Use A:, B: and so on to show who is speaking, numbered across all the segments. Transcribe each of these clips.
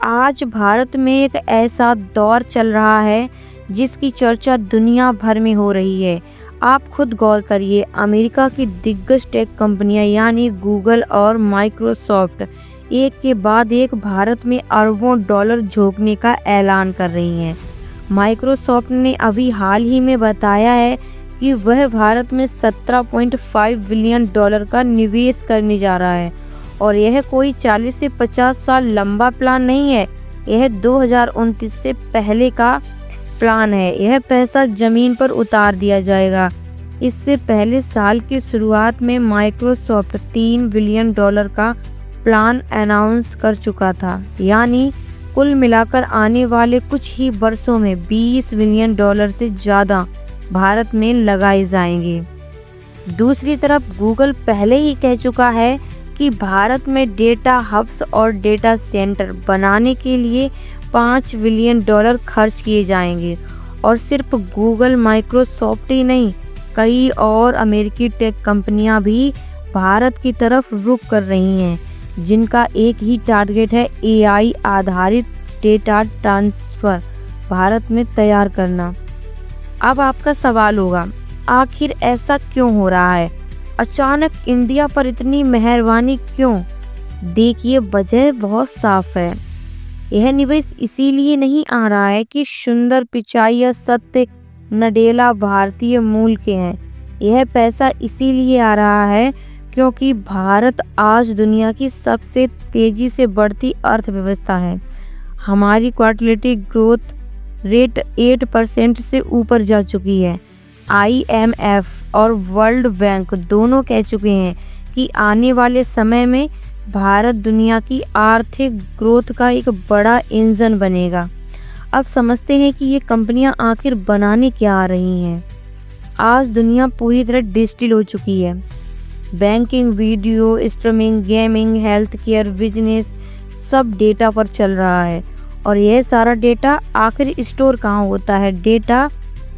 A: आज भारत में एक ऐसा दौर चल रहा है जिसकी चर्चा दुनिया भर में हो रही है। आप खुद गौर करिए, अमेरिका की दिग्गज टेक कंपनियां यानी गूगल और माइक्रोसॉफ्ट एक के बाद एक भारत में अरबों डॉलर झोंकने का ऐलान कर रही हैं। माइक्रोसॉफ्ट ने अभी हाल ही में बताया है कि वह भारत में 17.5 बिलियन डॉलर का निवेश करने जा रहा है और यह कोई 40 से 50 साल लंबा प्लान नहीं है, यह 2029 से पहले का प्लान है। यह पैसा जमीन पर उतार दिया जाएगा। इससे पहले साल की शुरुआत में माइक्रोसॉफ्ट 3 बिलियन डॉलर का प्लान अनाउंस कर चुका था, यानी कुल मिलाकर आने वाले कुछ ही वर्षों में 20 बिलियन डॉलर से ज़्यादा भारत में लगाए जाएंगे। दूसरी तरफ गूगल पहले ही कह चुका है कि भारत में डेटा हब्स और डेटा सेंटर बनाने के लिए 5 बिलियन डॉलर खर्च किए जाएंगे। और सिर्फ गूगल माइक्रोसॉफ्ट ही नहीं, कई और अमेरिकी टेक कंपनियां भी भारत की तरफ रुख कर रही हैं, जिनका एक ही टारगेट है एआई आधारित डेटा ट्रांसफ़र भारत में तैयार करना। अब आपका सवाल होगा, आखिर ऐसा क्यों हो रहा है? अचानक इंडिया पर इतनी मेहरबानी क्यों? देखिए, वजह बहुत साफ है। यह निवेश इसीलिए नहीं आ रहा है कि सुंदर पिचाई या सत्य नडेला भारतीय मूल के हैं। यह पैसा इसीलिए आ रहा है क्योंकि भारत आज दुनिया की सबसे तेजी से बढ़ती अर्थव्यवस्था है। हमारी क्वार्टरली ग्रोथ रेट 8% से ऊपर जा चुकी है। IMF और वर्ल्ड बैंक दोनों कह चुके हैं कि आने वाले समय में भारत दुनिया की आर्थिक ग्रोथ का एक बड़ा इंजन बनेगा। अब समझते हैं कि ये कंपनियां आखिर बनाने क्या आ रही हैं। आज दुनिया पूरी तरह डिजिटल हो चुकी है। Banking, video streaming, gaming, health care, business सब डेटा पर चल रहा है। और यह सारा डेटा आखिर स्टोर कहाँ होता है? डेटा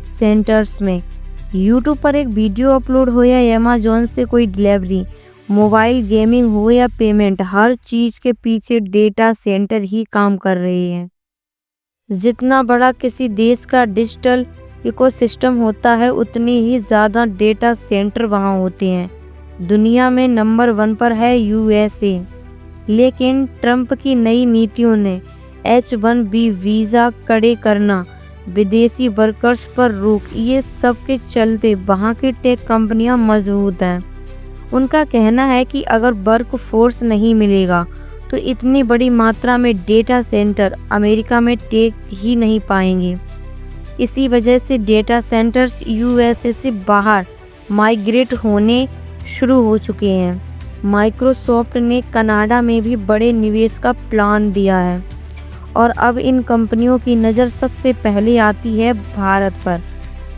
A: सेंटर्स में। यूट्यूब पर एक वीडियो अपलोड हो या अमेज़न से कोई डिलीवरी, मोबाइल गेमिंग हो या पेमेंट, हर चीज़ के पीछे डेटा सेंटर ही काम कर रहे हैं। जितना बड़ा किसी देश का डिजिटल इकोसिस्टम होता है, उतने ही ज़्यादा डेटा सेंटर वहाँ होते हैं। दुनिया में नंबर 1 पर है USA, लेकिन ट्रंप की नई नीतियों ने H1B वीज़ा कड़े करना, विदेशी वर्कर्स पर रोक, ये सब के चलते वहाँ की टेक कंपनियां मजबूत हैं। उनका कहना है कि अगर वर्क फोर्स नहीं मिलेगा तो इतनी बड़ी मात्रा में डेटा सेंटर अमेरिका में टेक ही नहीं पाएंगे। इसी वजह से डेटा सेंटर्स USA से बाहर माइग्रेट होने शुरू हो चुके हैं। माइक्रोसॉफ्ट ने कनाडा में भी बड़े निवेश का प्लान दिया है और अब इन कंपनियों की नज़र सबसे पहले आती है भारत पर।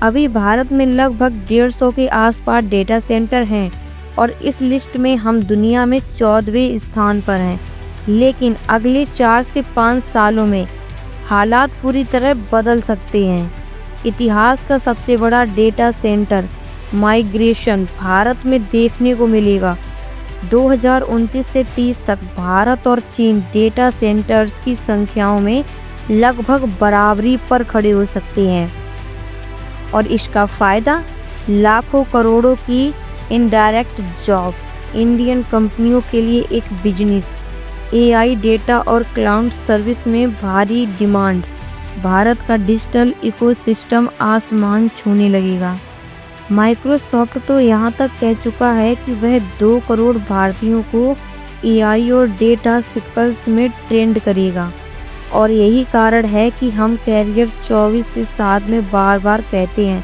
A: अभी भारत में लगभग 150 के आसपास डेटा सेंटर हैं और इस लिस्ट में हम दुनिया में 14वें स्थान पर हैं। लेकिन अगले 4 से 5 सालों में हालात पूरी तरह बदल सकते हैं। इतिहास का सबसे बड़ा डेटा सेंटर माइग्रेशन भारत में देखने को मिलेगा। 2029 से 30 तक भारत और चीन डेटा सेंटर्स की संख्याओं में लगभग बराबरी पर खड़े हो सकते हैं। और इसका फ़ायदा लाखों करोड़ों की इनडायरेक्ट जॉब, इंडियन कंपनियों के लिए एक बिजनेस, AI डेटा और क्लाउड सर्विस में भारी डिमांड। भारत का डिजिटल इकोसिस्टम आसमान छूने लगेगा। माइक्रोसॉफ्ट तो यहाँ तक कह चुका है कि वह 2 करोड़ भारतीयों को AI और डेटा स्किल्स में ट्रेंड करेगा। और यही कारण है कि हम कैरियर 24 से 7 में बार बार कहते हैं,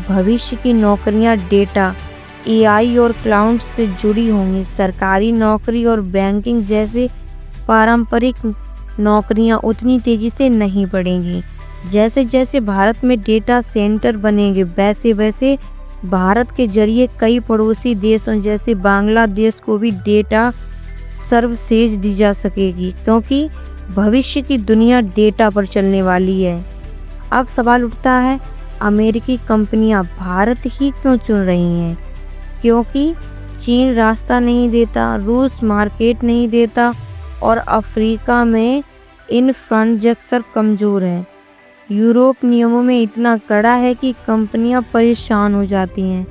A: भविष्य की नौकरियाँ डेटा, AI और क्लाउड से जुड़ी होंगी। सरकारी नौकरी और बैंकिंग जैसे पारंपरिक नौकरियाँ उतनी तेज़ी से नहीं बढ़ेंगी। जैसे जैसे भारत में डेटा सेंटर बनेंगे, वैसे वैसे भारत के जरिए कई पड़ोसी देशों जैसे बांग्लादेश को भी डेटा सर्विसेज दी जा सकेगी, क्योंकि भविष्य की दुनिया डेटा पर चलने वाली है। अब सवाल उठता है, अमेरिकी कंपनियां भारत ही क्यों चुन रही हैं? क्योंकि चीन रास्ता नहीं देता, रूस मार्केट नहीं देता और अफ्रीका में इंफ्रास्ट्रक्चर कमज़ोर है। यूरोप नियमों में इतना कड़ा है कि कंपनियां परेशान हो जाती हैं।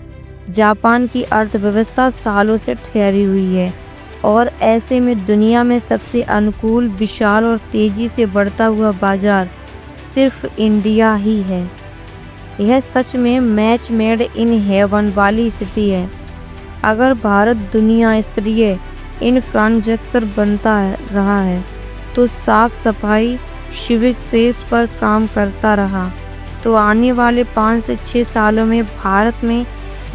A: जापान की अर्थव्यवस्था सालों से ठहरी हुई है और ऐसे में दुनिया में सबसे अनुकूल, विशाल और तेज़ी से बढ़ता हुआ बाजार सिर्फ इंडिया ही है। यह सच में मैच मेड इन हेवन वाली स्थिति है। अगर भारत दुनिया स्तरीय इंफ्रास्ट्रक्चर बनता रहा है तो साफ सफाई सिविक सेंस पर काम करता रहा तो आने वाले 5 से 6 सालों में भारत में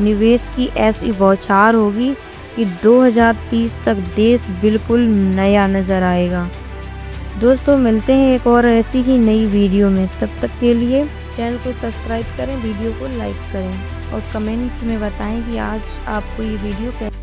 A: निवेश की ऐसी बौछार होगी कि 2030 तक देश बिल्कुल नया नज़र आएगा। दोस्तों मिलते हैं एक और ऐसी ही नई वीडियो में। तब तक के लिए चैनल को सब्सक्राइब करें, वीडियो को लाइक करें और कमेंट में बताएं कि आज आपको ये वीडियो कैसी